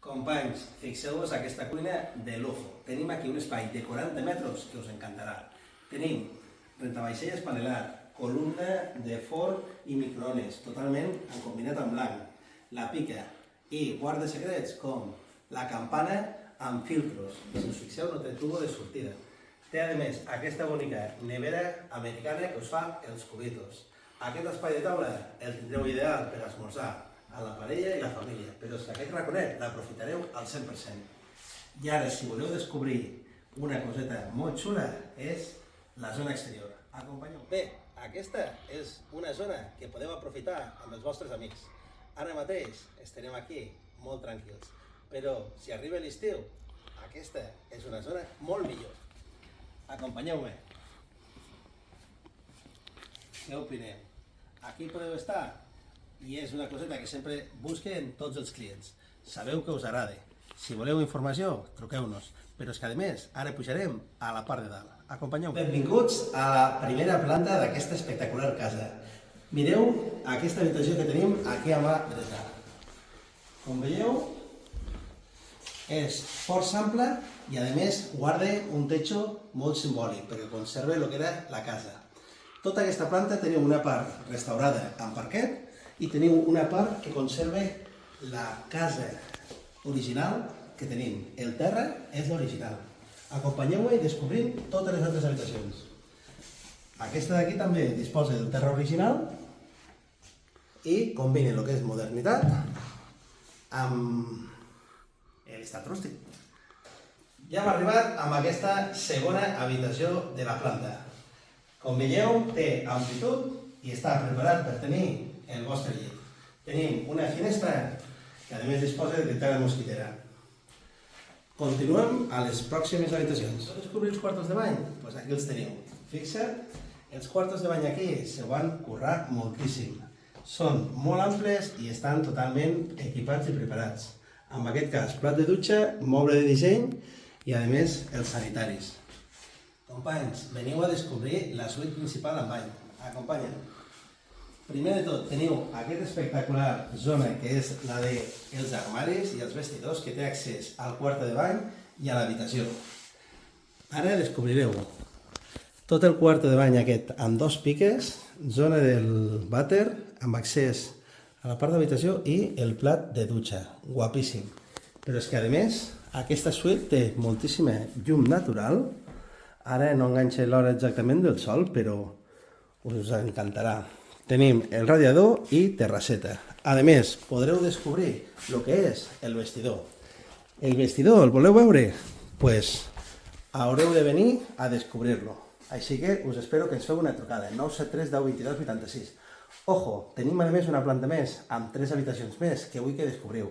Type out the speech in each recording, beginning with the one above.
Companys, fixeu-vos aquesta cuina de lujo. Tenim aquí un espai de 40 metres que us encantarà. Tenim rentavaixelles panelat, columna de forn i microones, totalment en combinat amb blanc, la pica i guarda secrets com la campana amb filtros. Si us fixeu, no té tubo de sortida. Té, a més, aquesta bonica nevera americana que us fa els cubitos. Aquest espai de taula el tindreu ideal per esmorzar a la parella i la família, però és que aquest raconet l'aprofitareu al 100%. I ara, si voleu descobrir una coseta molt xula, és la zona exterior. Acompanyeu-me. Bé, aquesta és una zona que podeu aprofitar amb els vostres amics. Ara mateix estarem aquí molt tranquils, però si arriba l'estiu, aquesta és una zona molt millor. Acompanyeu-me. Què opineu? Aquí podeu estar i és una coseta que sempre busquen tots els clients. Sabeu que us agrada. Si voleu informació, truqueu-nos. Però és que, a més, ara pujarem a la part de dalt. Acompanyeu-me. Benvinguts a la primera planta d'aquesta espectacular casa. Mireu aquesta habitació que tenim aquí a mà dreta. Com veieu, és força ampla i, a més, guarda un techo molt simbòlic, perquè conserva el que era la casa. Tota aquesta planta teniu una part restaurada amb parquet i teniu una part que conserva la casa original que tenim. El terra és l'original. Acompanyeu-me i descobrim totes les altres habitacions. Aquesta d'aquí també disposa del terra original i combina el que és modernitat amb l'estat rústic. Ja hem arribat amb aquesta segona habitació de la planta. Com veieu, té amplitud i està preparat per tenir el vostre llit. Tenim una finestra que a més disposa de tela mosquitera. Continuem a les pròximes habitacions. Voleu descobrir els quartos de bany? Doncs aquí els teniu. Fixa't, els quartos de bany aquí se van currar moltíssim. Són molt amples i estan totalment equipats i preparats. En aquest cas, plat de dutxa, moble de disseny i a més els sanitaris. Companys, veniu a descobrir la suite principal amb bany. Acompanya'm. Primer de tot, teniu aquesta espectacular zona que és la dels armaris i els vestidors que té accés al quart de bany i a l'habitació. Ara descobrireu tot el quart de bany aquest amb dos piques, zona del vàter amb accés a la part d'habitació i el plat de dutxa. Guapíssim. Però és que a més aquesta suite té moltíssima llum natural. Ara no enganxa l'hora exactament del sol, però us encantarà. Tenim el radiador i terrasseta. A més, podreu descobrir el que és el vestidor. El vestidor, el voleu veure? Doncs haureu de venir a descobrir-lo. Així que us espero que ens feu una trucada. 973 10 22 86. Ojo, tenim a més una planta més amb 3 habitacions més que vull que descobriu.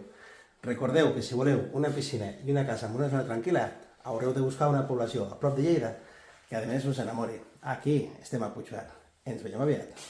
Recordeu que si voleu una piscina i una casa amb una zona tranquil·la, haureu de buscar una població a prop de Lleida que a més us enamori. Aquí estem a Puigverd. Ens veiem aviat.